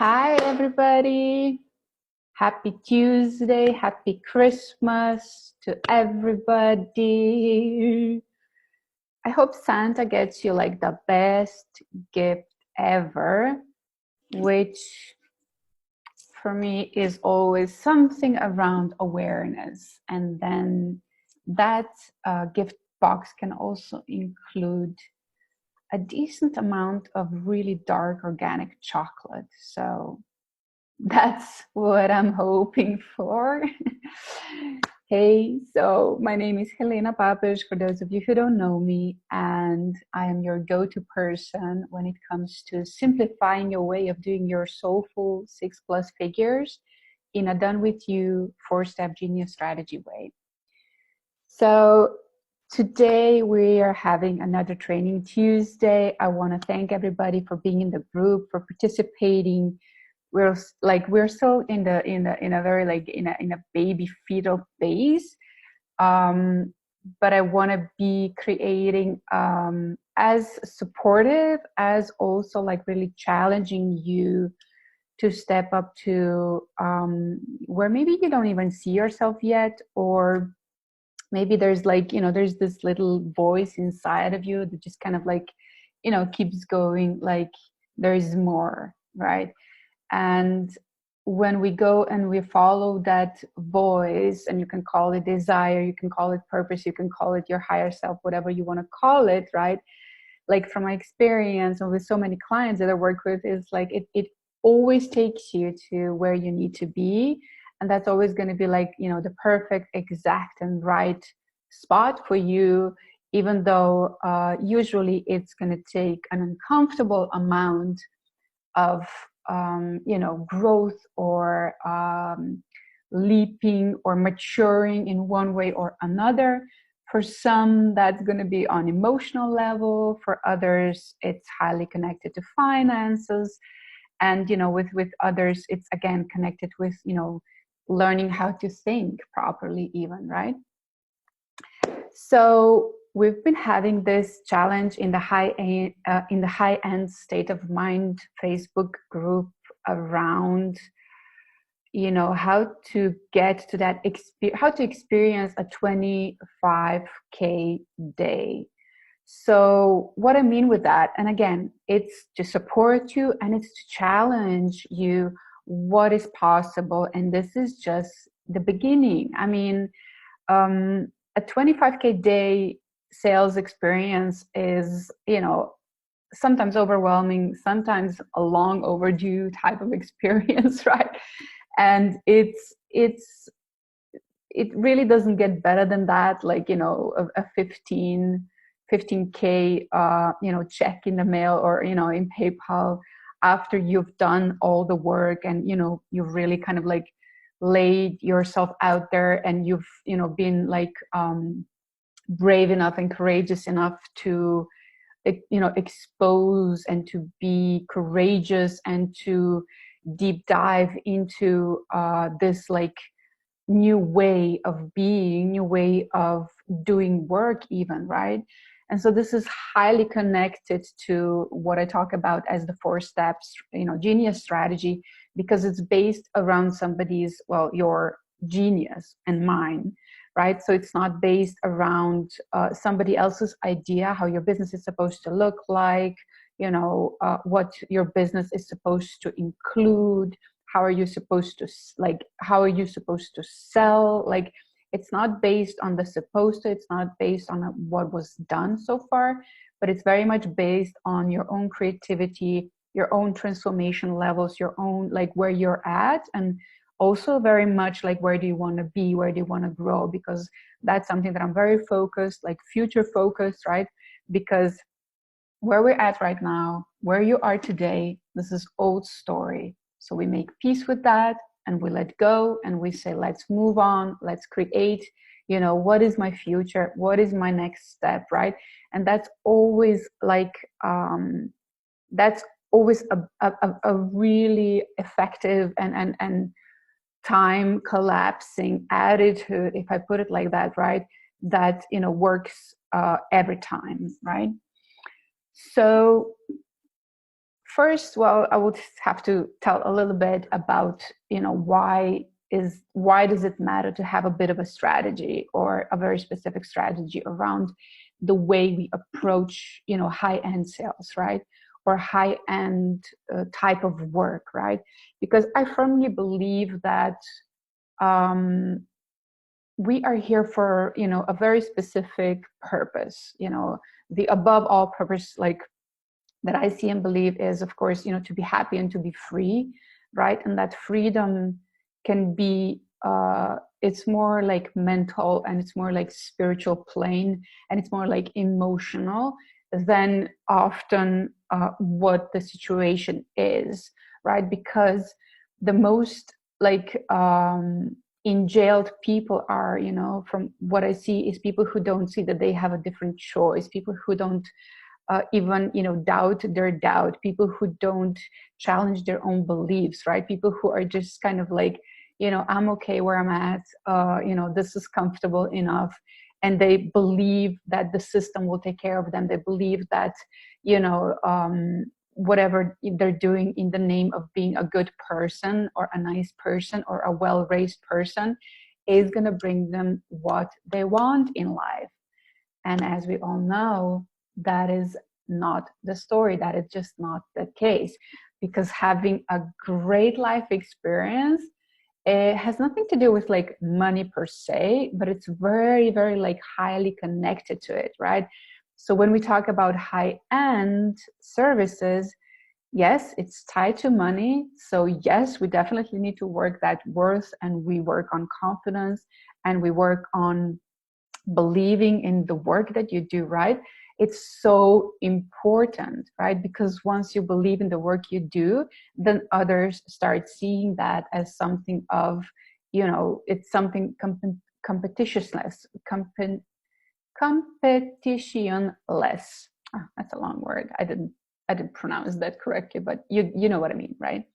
Hi, everybody. Happy Tuesday. Happy Christmas to everybody. I hope Santa gets you like the best gift ever, which for me is always something around awareness. And then that gift box can also include a decent amount of really dark organic chocolate. So that's what I'm hoping for. Hey, so my name is Helena for those of you who don't know me, and I am your go-to person when it comes to simplifying your way of doing your soulful 6+ figures in a done with you 4-step genius strategy way. So today we are having another training Tuesday. I want to thank everybody for being in the group, for participating. We're still in a very in a baby fetal phase, but I want to be creating as supportive as also like really challenging you to step up to where maybe you don't even see yourself yet, or maybe there's there's this little voice inside of you that just kind of keeps going, like there's more, right? And when we go and we follow that voice, and you can call it desire, you can call it purpose, you can call it your higher self, whatever you want to call it, right? Like from my experience and with so many clients that I work with, is like it always takes you to where you need to be. And that's always going to be the perfect, exact, and right spot for you, even though usually it's going to take an uncomfortable amount of growth, or leaping or maturing in one way or another. For some, that's going to be on emotional level. For others, it's highly connected to finances. And, with others, it's again connected with, learning how to think properly even, right? So we've been having this challenge in the high end state of mind Facebook group around, how to get to that how to experience a 25K day. So what I mean with that, and again, it's to support you and it's to challenge you what is possible. And this is just the beginning. I mean, a 25K day sales experience is, sometimes overwhelming, sometimes a long overdue type of experience, right? And it really doesn't get better than that. Like, a 15K, check in the mail, or, in PayPal, after you've done all the work and, you've really kind of like laid yourself out there, and you've been brave enough and courageous enough to expose and to be courageous and to deep dive into this new way of being, new way of doing work even, right? And so this is highly connected to what I talk about as the 4 steps, genius strategy, because it's based around somebody's, your genius and mine, right? So it's not based around somebody else's idea how your business is supposed to look like, what your business is supposed to include, how are you supposed to sell. Like, it's not based on the supposed to, it's not based on what was done so far, but it's very much based on your own creativity, your own transformation levels, your own, where you're at, and also very much where do you want to be, where do you want to grow, because that's something that I'm very focused, future focused, right? Because where we're at right now, where you are today, this is old story. So we make peace with that, and we let go, and we say, let's move on, let's create, what is my future, what is my next step, right? And that's always a really effective and time collapsing attitude, if I put it like that, right? That works every time, right? So First, well, I would have to tell a little bit about, why does it matter to have a bit of a strategy or a very specific strategy around the way we approach, high-end sales, right? Or high-end type of work, right? Because I firmly believe that we are here for, a very specific purpose, the above all purpose, like, that I see and believe is, of course, to be happy and to be free, right? And that freedom can be, it's more like mental, and it's more like spiritual plane, and it's more like emotional than often what the situation is, right? Because the most like in jailed people are, from what I see, is people who don't see that they have a different choice, people who don't even doubt their doubt, people who don't challenge their own beliefs, right? People who are just kind of like, I'm okay where I'm at, this is comfortable enough, and they believe that the system will take care of them. They believe that whatever they're doing in the name of being a good person or a nice person or a well-raised person is going to bring them what they want in life. And as we all know, that is not the story. That is just not the case. Because having a great life experience, it has nothing to do with like money per se, but it's very, very like highly connected to it, right? So when we talk about high-end services, yes, it's tied to money. So yes, we definitely need to work that worth, and we work on confidence, and we work on believing in the work that you do, right? It's so important, right? Because once you believe in the work you do, then others start seeing that as something of, it's something competitionless, competitionless. That's a long word. I didn't pronounce that correctly, but you know what I mean, right?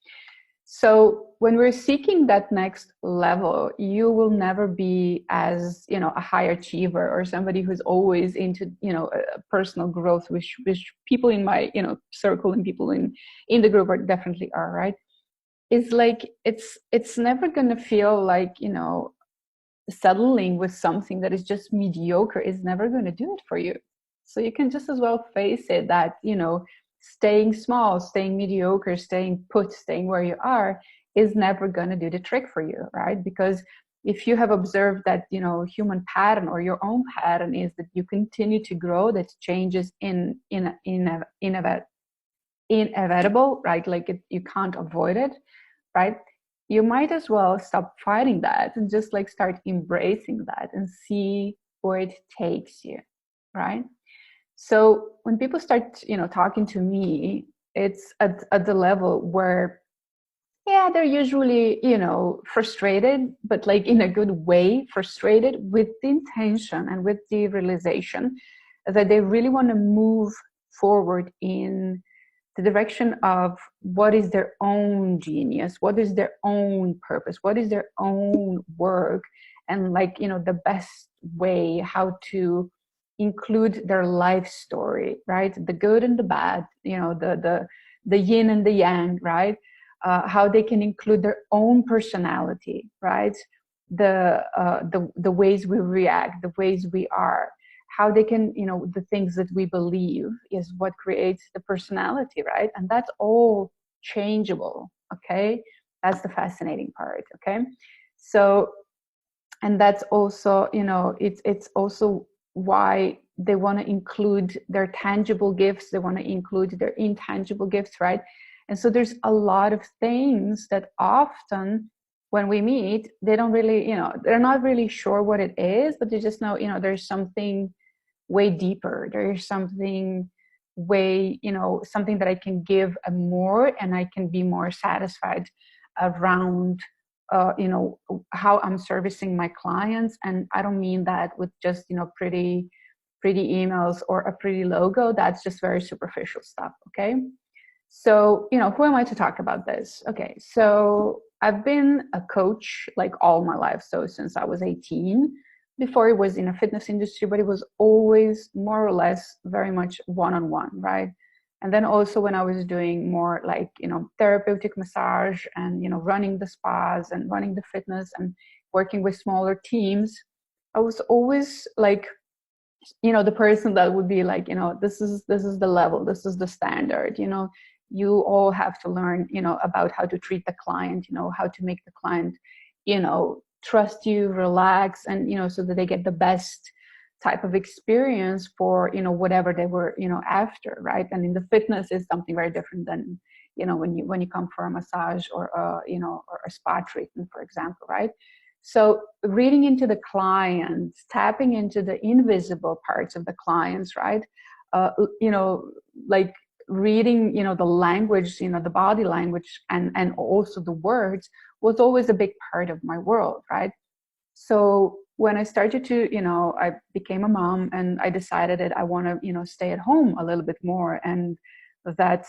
So when we're seeking that next level, you will never be as, a high achiever or somebody who's always into, personal growth, which people in my, circle and people in the group are definitely are, right? It's like, it's never going to feel like, settling with something that is just mediocre is never going to do it for you. So you can just as well face it that, staying small, staying mediocre, staying put, staying where you are is never going to do the trick for you, right? Because if you have observed that, human pattern or your own pattern is that you continue to grow, that changes inevitable, right? Like you can't avoid it, right? You might as well stop fighting that and just like start embracing that and see where it takes you, right? So when people start, talking to me, it's at the level where, yeah, they're usually, frustrated, but like in a good way, frustrated with the intention and with the realization that they really want to move forward in the direction of what is their own genius, what is their own purpose, what is their own work, and like, the best way how to include their life story, right? The good and the bad, the yin and the yang, right? How they can include their own personality, right? The ways we react, the ways we are, how they can, the things that we believe is what creates the personality, right? And that's all changeable, okay? That's the fascinating part, okay? So, and that's also, it's also why they want to include their tangible gifts, they want to include their intangible gifts, right? And so there's a lot of things that often when we meet, they don't really, they're not really sure what it is, but they just know, there's something way deeper. There's something way, something that I can give more, and I can be more satisfied around, how I'm servicing my clients. And I don't mean that with just, pretty emails or a pretty logo. That's just very superficial stuff. Okay. So, who am I to talk about this? Okay. So I've been a coach like all my life. So since I was 18, before it was in a fitness industry, but it was always more or less very much one-on-one, right? And then also when I was doing more like, therapeutic massage and, running the spas and running the fitness and working with smaller teams, I was always like, the person that would be like, this is the level, this is the standard, you all have to learn, about how to treat the client, how to make the client, trust you, relax, and, so that they get the best type of experience for, whatever they were, after, right? And in the fitness is something very different than, when you come for a massage or or a spa treatment, for example, right? So reading into the clients, tapping into the invisible parts of the clients, right? Uh, you know, like reading, the language, the body language, and also the words was always a big part of my world, right? So when I started to, I became a mom and I decided that I want to, stay at home a little bit more, and that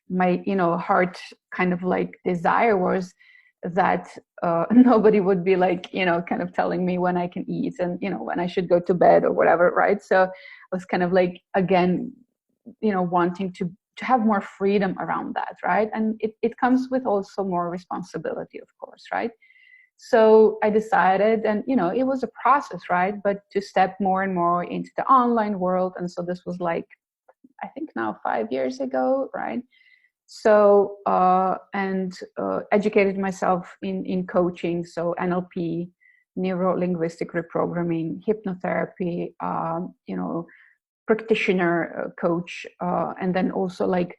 my heart kind of like desire was that nobody would be like kind of telling me when I can eat and when I should go to bed or whatever, right? So I was kind of like, again, wanting to have more freedom around that, right? And it comes with also more responsibility, of course, right? So I decided, and it was a process, right? But to step more and more into the online world. And so this was like, I think now 5 years ago, right? So and educated myself in coaching, so NLP, neuro linguistic reprogramming, hypnotherapy, practitioner coach, and then also like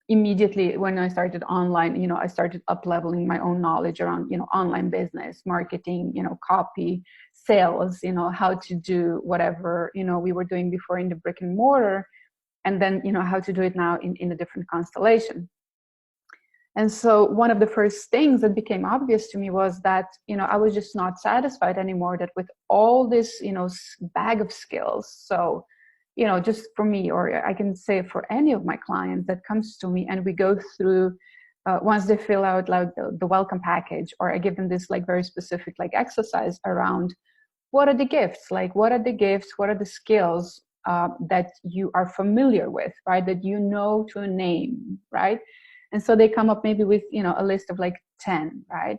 immediately when I started online, I started up leveling my own knowledge around online business, marketing, copy, sales, how to do whatever we were doing before in the brick and mortar, and then how to do it now in a different constellation. And so one of the first things that became obvious to me was that I was just not satisfied anymore, that with all this bag of skills, so just for me, or I can say for any of my clients that comes to me and we go through once they fill out like the welcome package, or I give them this like very specific like exercise around what are the gifts, like what are the gifts, what are the skills that you are familiar with, right? That to name, right? And so they come up maybe with, a list of like 10, right?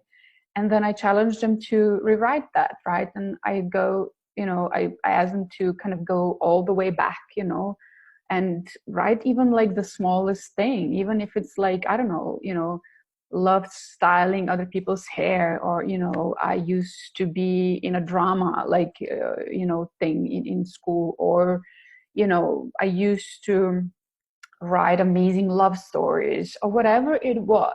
And then I challenge them to rewrite that, right? And I go, I ask them to kind of go all the way back, and write even like the smallest thing, even if it's like, I don't know, loved styling other people's hair, or I used to be in a drama like thing in school, or I used to write amazing love stories, or whatever it was.